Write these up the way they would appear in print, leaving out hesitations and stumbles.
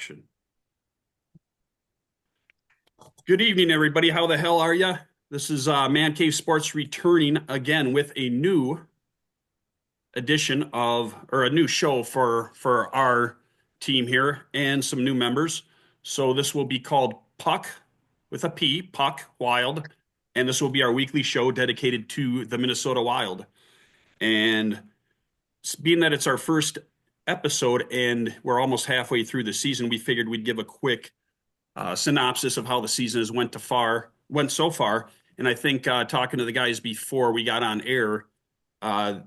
Action. Good evening, everybody. How the hell are you? This is Man Cave Sports returning again with a new edition of, or a new show for our team here and some new members. So this will be called Puck with a P, Puck Wild, and this will be our weekly show dedicated to the Minnesota Wild. And being that it's our first episode and we're almost halfway through the season, we figured we'd give a quick synopsis of how the season has went so far. And I think talking to the guys before we got on air, uh,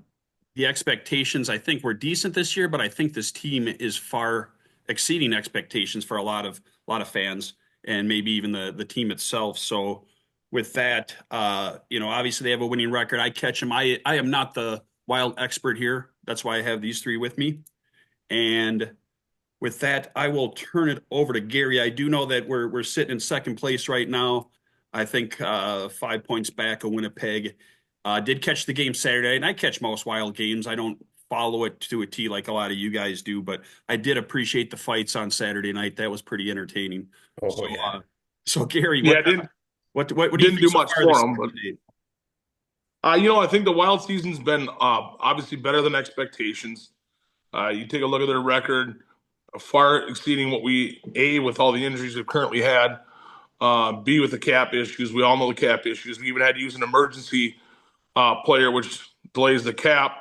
the expectations I think were decent this year, but I think this team is far exceeding expectations for a lot of fans and maybe even the team itself. So with that, obviously they have a winning record. I catch them. I am not the Wild expert here. That's why I have these three with me. And with that, I will turn it over to Gary. I do know that we're sitting in second place right now. I think 5 points back of Winnipeg. Did catch the game Saturday, and I catch most Wild games. I don't follow it to a T like a lot of you guys do, but I did appreciate the fights on Saturday night. That was pretty entertaining. Oh So, yeah. so Gary, Yeah, didn't what do you didn't think do so much far this for them, but season? I think the Wild season's been obviously better than expectations. You take a look at their record, far exceeding what we with all the injuries we've currently had, B with the cap issues. We all know the cap issues. We even had to use an emergency player, which delays the cap.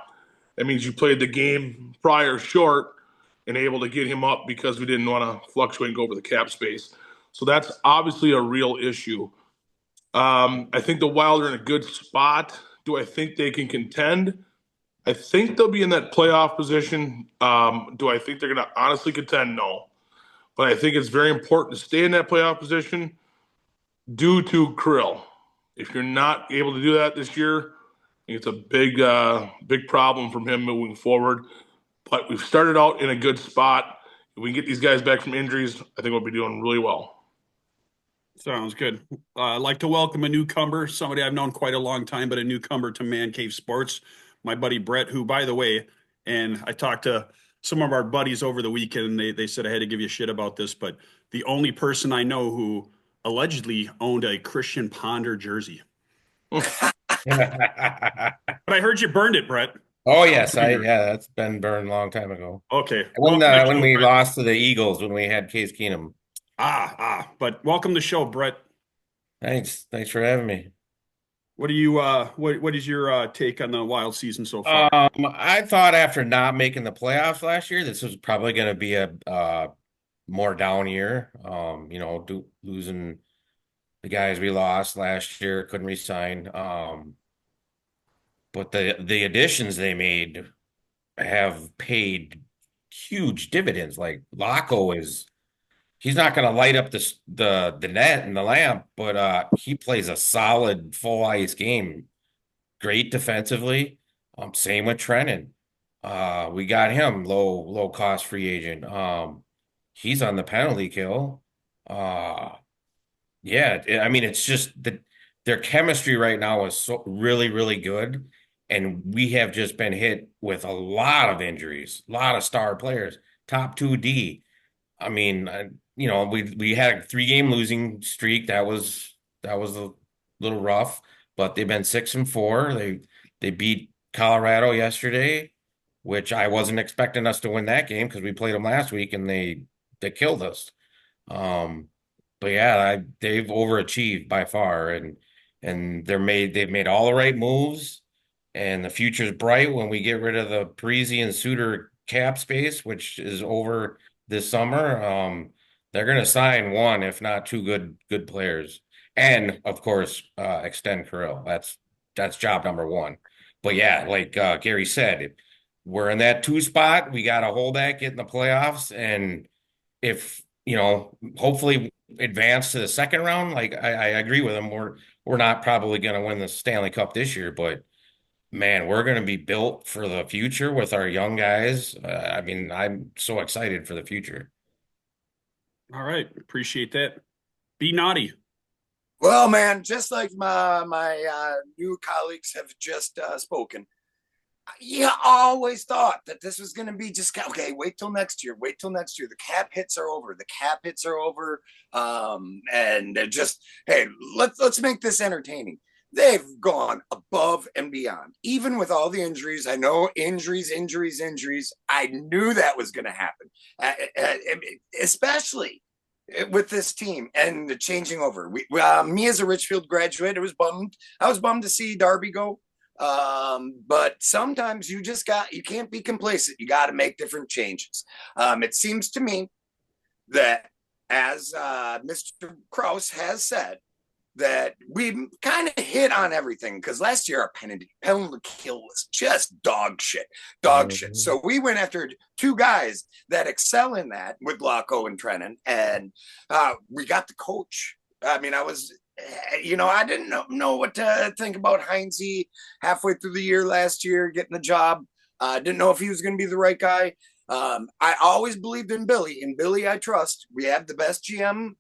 That means you played the game prior short and able to get him up because we didn't want to fluctuate and go over the cap space. So that's obviously a real issue. I think the Wild are in a good spot. Do I think they can contend? I think they'll be in that playoff position. Do I think they're going to honestly contend? No. But I think it's very important to stay in that playoff position due to Krill. If you're not able to do that this year, I think it's a big problem from him moving forward. But we've started out in a good spot. If we can get these guys back from injuries, I think we'll be doing really well. Sounds good. I'd like to welcome a newcomer, somebody I've known quite a long time, but a newcomer to Man Cave Sports, my buddy Brett, who, by the way, and I talked to some of our buddies over the weekend, and they said I had to give you shit about this, but the only person I know who allegedly owned a Christian Ponder jersey. But I heard you burned it, Brett. Oh How yes, dare you? that's been burned a long time ago. Okay, When welcome to the when show, we Brett. lost to the Eagles when we had Case Keenum. But welcome to the show, Brett. Thanks for having me. What do you what is your take on the Wild season so far? I thought after not making the playoffs last year, this was probably going to be a more down year. Losing the guys we lost last year, couldn't resign. But the additions they made have paid huge dividends. Like Laco he's not going to light up the net and the lamp, but he plays a solid full ice game. Great defensively. Same with Trennan. We got him low cost free agent. He's on the penalty kill. Uh, yeah, I mean it's just that their chemistry right now is so really really good, and we have just been hit with a lot of injuries, a lot of star players, top two D. I mean, we had a 3 game losing streak. That was a little rough, but they've been 6-4. They beat Colorado yesterday, which I wasn't expecting us to win that game because we played them last week and they killed us. Um, but yeah, they've overachieved by far, and they've made all the right moves, and the future's bright when we get rid of the Parisi and Suter cap space, which is over this summer. They're going to sign one, if not two, good players, and of course, extend Kirill. That's job number one. But yeah, like Gary said, we're in that two spot. We got to hold that, get in the playoffs, and if hopefully advance to the second round. Like I agree with him. We're not probably going to win the Stanley Cup this year, but man, we're going to be built for the future with our young guys. I mean, I'm so excited for the future. All right, appreciate that. Be naughty. Well, man, just like my new colleagues have just spoken, You always thought that this was going to be just okay. Wait till next year. Wait till next year. The cap hits are over. The cap hits are over. And just hey, let's make this entertaining. They've gone above and beyond, even with all the injuries. I know injuries. I knew that was going to happen, especially with this team and the changing over. Me as a Richfield graduate, it was bummed. I was bummed to see Darby go. But sometimes you can't be complacent. You got to make different changes. It seems to me that, as Mr. Kraus has said, that we kind of hit on everything because last year our penalty kill was just dog shit, dog shit. Mhm. So we went after two guys that excel in that with Locko and Trennan, and we got the coach. I mean, I didn't know what to think about Heinze halfway through the year last year, getting the job. Didn't know if he was going to be the right guy. I always believed in Billy. In Billy, I trust. We have the best GM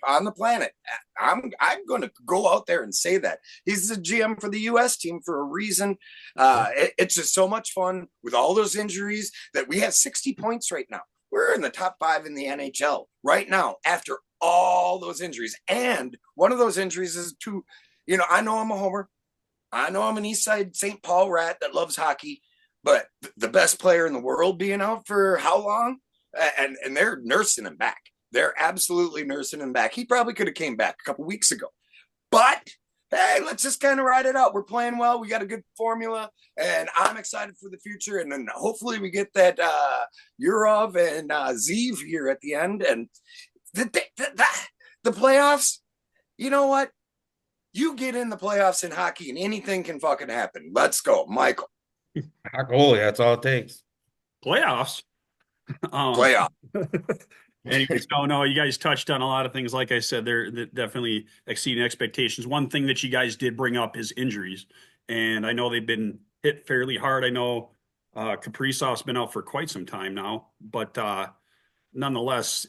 on the planet. I'm going to go out there and say that he's the GM for the U.S. team for a reason. It's just so much fun with all those injuries that we have 60 points right now. We're in the top 5 in the NHL right now after all those injuries. And one of those injuries is I know I'm a homer. I know I'm an East Side St. Paul rat that loves hockey, but the best player in the world being out for how long? And they're nursing him back. They're absolutely nursing him back. He probably could have came back a couple weeks ago, but hey, let's just kind of ride it out. We're playing well. We got a good formula, and I'm excited for the future. And then hopefully we get that Urov and Zeev here at the end, and the playoffs. You know what? You get in the playoffs in hockey, and anything can fucking happen. Let's go, Michael. Hot goalie, that's all it takes. Playoffs. Um, Playoff. anyways, no, you guys touched on a lot of things. Like I said, they're definitely exceeding expectations. One thing that you guys did bring up is injuries, and I know they've been hit fairly hard. I know Kaprizov's been out for quite some time now, but nonetheless,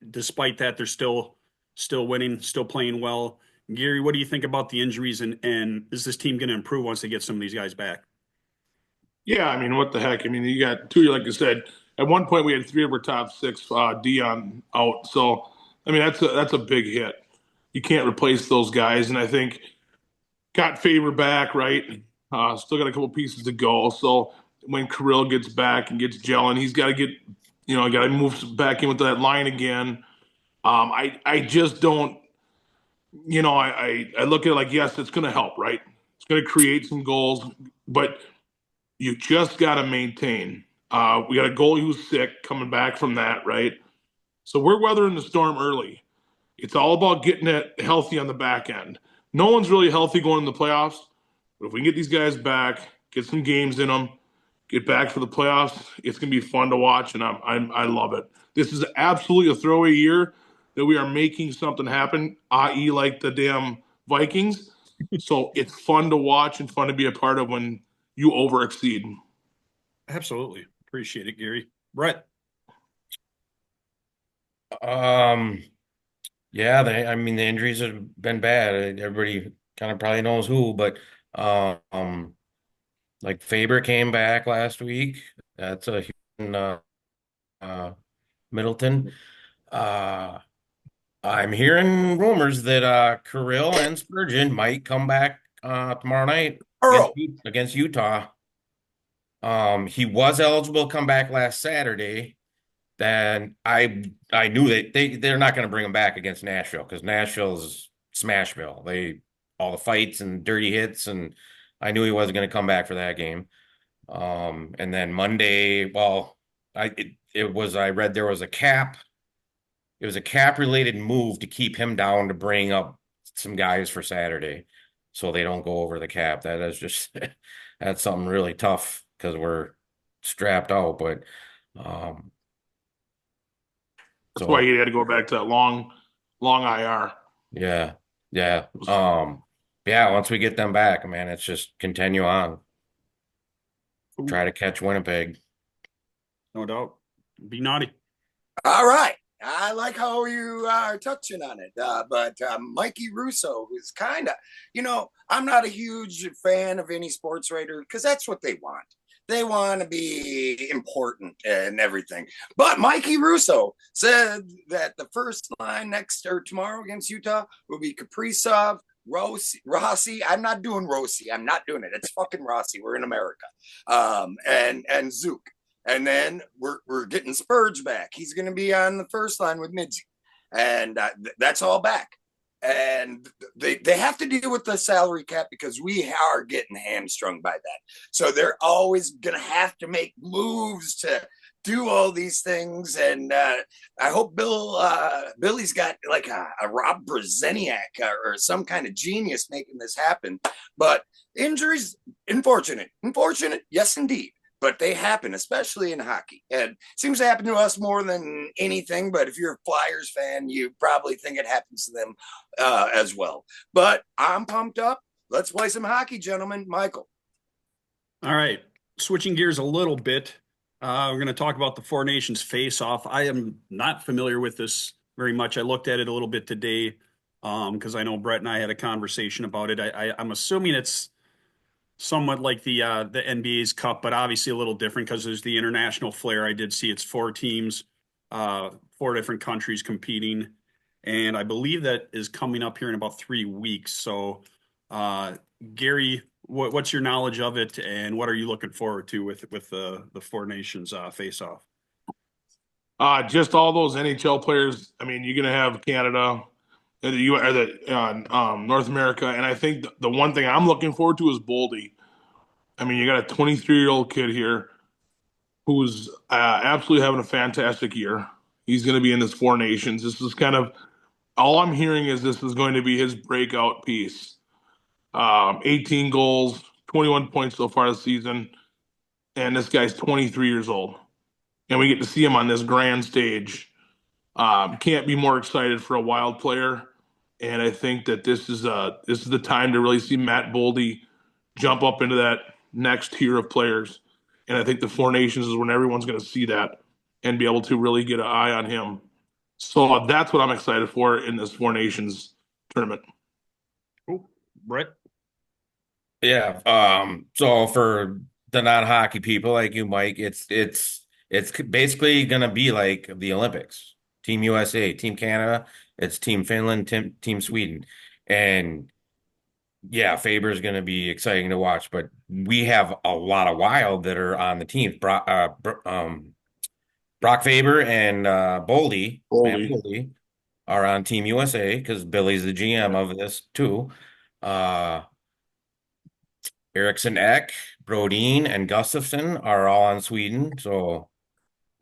despite that, they're still winning, still playing well. Gary, what do you think about the injuries, and is this team going to improve once they get some of these guys back? Yeah, I mean, what the heck? I mean, you got two, like you said. At one point, we had three of our top six Dion out. So, I mean, that's a big hit. You can't replace those guys, and I think got Favor back, right? Still got a couple pieces to go. So when Kirill gets back and gets gelling, he's got to got to move back in with that line again. I just don't, I look at it like, yes, it's going to help, right? It's going to create some goals, but you just got to maintain. We got a goalie who's sick coming back from that, right? So we're weathering the storm early. It's all about getting it healthy on the back end. No one's really healthy going in the playoffs, but if we can get these guys back, get some games in them, get back for the playoffs, it's going to be fun to watch, and I love it. This is absolutely a throwaway year that we are making something happen, i.e., like the damn Vikings. So it's fun to watch and fun to be a part of when you over exceed. Absolutely. Appreciate it, Gary. Brett. Um, yeah, I mean, the injuries have been bad. Everybody kind of probably knows who, but um, like Faber came back last week. That's a uh, Middleton. Uh, I'm hearing rumors that Kirill and Spurgeon might come back tomorrow night against Earl. against Utah. He was eligible to come back last Saturday. Then I knew that they're not going to bring him back against Nashville because Nashville's Smashville. They all the fights and dirty hits, and I knew he wasn't going to come back for that game. And then Monday, well, I read there was a cap. It was a cap related move to keep him down to bring up some guys for Saturday, so they don't go over the cap. That is just that's something really tough because we're strapped out, but. Um, That's why So he had to go back to that long IR. yeah, yeah. Yeah, once we get them back, man, it's just continue on. Ooh, Try to catch Winnipeg. no doubt. Be naughty. All right. I like how you are touching on it. But Mikey Russo, who's kind of, I'm not a huge fan of any sports writer because that's what they want. They want to be important and everything. But Mikey Russo said that the first line next or tomorrow against Utah will be Kaprizov, Rossi. I'm not doing Rossi. I'm not doing it. It's fucking Rossi. We're in America. And Zook. And then we're getting Spurge back. He's going to be on the first line with Midzi. And that's all back. And they have to deal with the salary cap because we are getting hamstrung by that. So they're always going to have to make moves to do all these things. And I hope Billy's got like a Rob Brezeniak or some kind of genius making this happen. But injuries, unfortunate, yes, indeed. But they happen, especially in hockey. And it seems to happen to us more than anything. But if you're a Flyers fan, you probably think it happens to them as well. But I'm pumped up. Let's play some hockey, gentlemen. Michael. All right. Switching gears a little bit. We're going to talk about the Four Nations face-off. I am not familiar with this very much. I looked at it a little bit today because I know Brett and I had a conversation about it. I'm assuming it's somewhat like the NBA's Cup, but obviously a little different because there's the international flair. I did see it's 4 teams, 4 different countries competing, and I believe that is coming up here in about 3 weeks. So, Gary, what's your knowledge of it, and what are you looking forward to with the Four Nations face-off? Just all those NHL players. I mean, you're going to have Canada, North America, and I think the one thing I'm looking forward to is Boldy. I mean, you got a 23-year-old kid here who's absolutely having a fantastic year. He's going to be in this Four Nations. This is kind of all I'm hearing is this is going to be his breakout piece. 18 goals, 21 points so far this season, and this guy's 23 years old, and we get to see him on this grand stage. Can't be more excited for a Wild player. And I think that this is the time to really see Matt Boldy jump up into that next tier of players. And I think the Four Nations is when everyone's going to see that and be able to really get an eye on him. So that's what I'm excited for in this Four Nations tournament. Cool. Brett? Yeah. So for the non-hockey people like you, Mike, it's basically going to be like the Olympics. Team USA, Team Canada, it's Team Finland, Team Sweden. And yeah, Faber's going to be exciting to watch, but we have a lot of Wild that are on the team. Brock Faber and Matt Boldy are on Team USA because Billy's the GM of this too. Eriksson Ek, Brodin, and Gustafsson are all on Sweden. So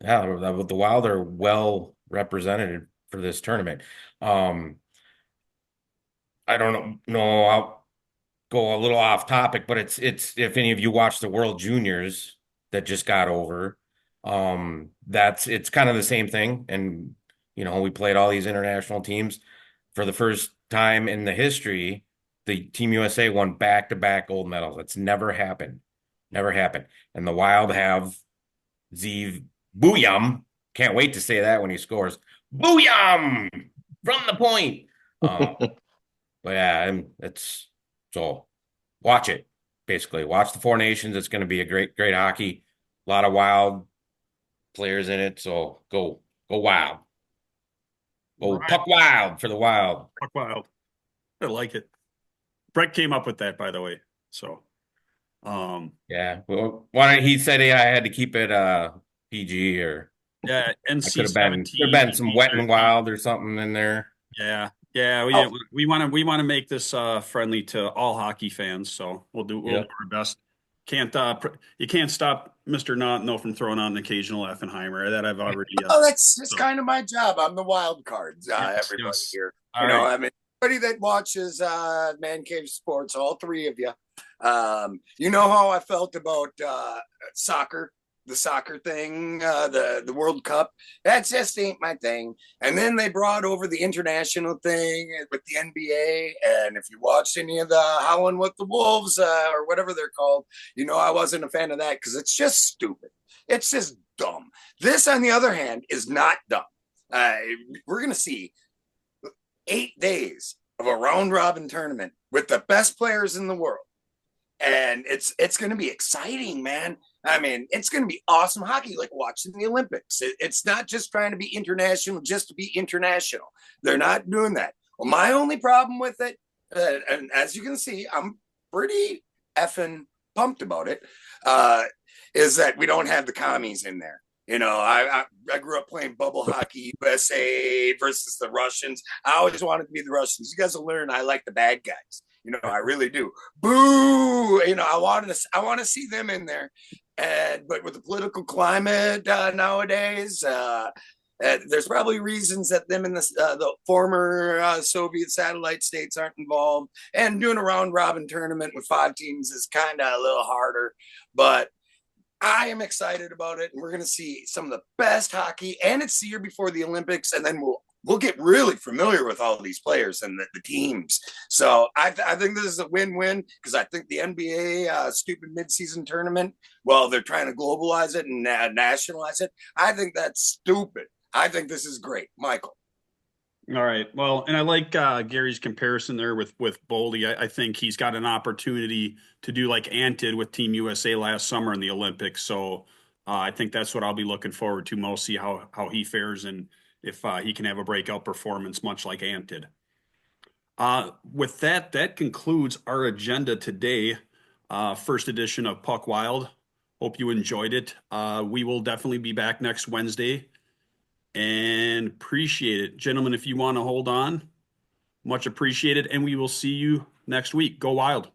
yeah, the Wild are well represented for this tournament. I don't know. I'll go a little off topic, but it's if any of you watch the World Juniors that just got over, it's kind of the same thing. And we played all these international teams for the first time in the history. The Team USA won back-to-back gold medals. It's never happened. Never happened. And the Wild have Zeev Booyam. Can't wait to say that when he scores. Booyam! From the point. But yeah, so watch it. Basically, watch the Four Nations. It's going to be a great hockey. A lot of Wild players in it. So go Wild. Go right. Puck Wild for the Wild. Puck Wild. I like it. Brett came up with that, by the way. So, yeah. Well, he said I had to keep it PG or NC could have been some Wet and Wild or something in there. Yeah. We want to make this friendly to all hockey fans, so we'll do our best. You can't stop Mr. No from throwing on an occasional Effenheimer. That I've already. That's kind of my job. I'm the wild cards. Everybody here, I mean. Anybody that watches Man Cave Sports, all 3 of you, you know how I felt about soccer, the soccer thing, the World Cup. That just ain't my thing. And then they brought over the international thing with the NBA. And if you watched any of the Howling with the Wolves or whatever they're called, I wasn't a fan of that because it's just stupid. It's just dumb. This, on the other hand, is not dumb. Uh, we're going to see 8 days of a round robin tournament with the best players in the world. And it's going to be exciting, man. I mean, it's going to be awesome hockey, like watching the Olympics. It's not just trying to be international just to be international. They're not doing that. Well, my only problem with it, and as you can see, I'm pretty effing pumped about it, is that we don't have the commies in there. You know, I grew up playing bubble hockey, USA versus the Russians. I always wanted to be the Russians. You guys will learn I like the bad guys. You know, I really do. Boo! You know, I want to see them in there. And but with the political climate nowadays, there's probably reasons that them in the former Soviet satellite states aren't involved. And doing a round robin tournament with 5 teams is kind of a little harder. But I am excited about it, and we're going to see some of the best hockey. And it's the year before the Olympics, and then we'll get really familiar with all of these players and the teams. So I think this is a win-win because I think the NBA stupid midseason tournament, well, they're trying to globalize it and nationalize it. I think that's stupid. I think this is great, Michael. All right. Well, and I like Gary's comparison there with Boldy. I think he's got an opportunity to do like Ant did with Team USA last summer in the Olympics. So I think that's what I'll be looking forward to most, see how he fares and if he can have a breakout performance, much like Ant did. With that, that concludes our agenda today. First edition of Puck Wild. Hope you enjoyed it. We will definitely be back next Wednesday and appreciate it. Gentlemen, if you want to hold on, much appreciated. And we will see you next week. Go Wild.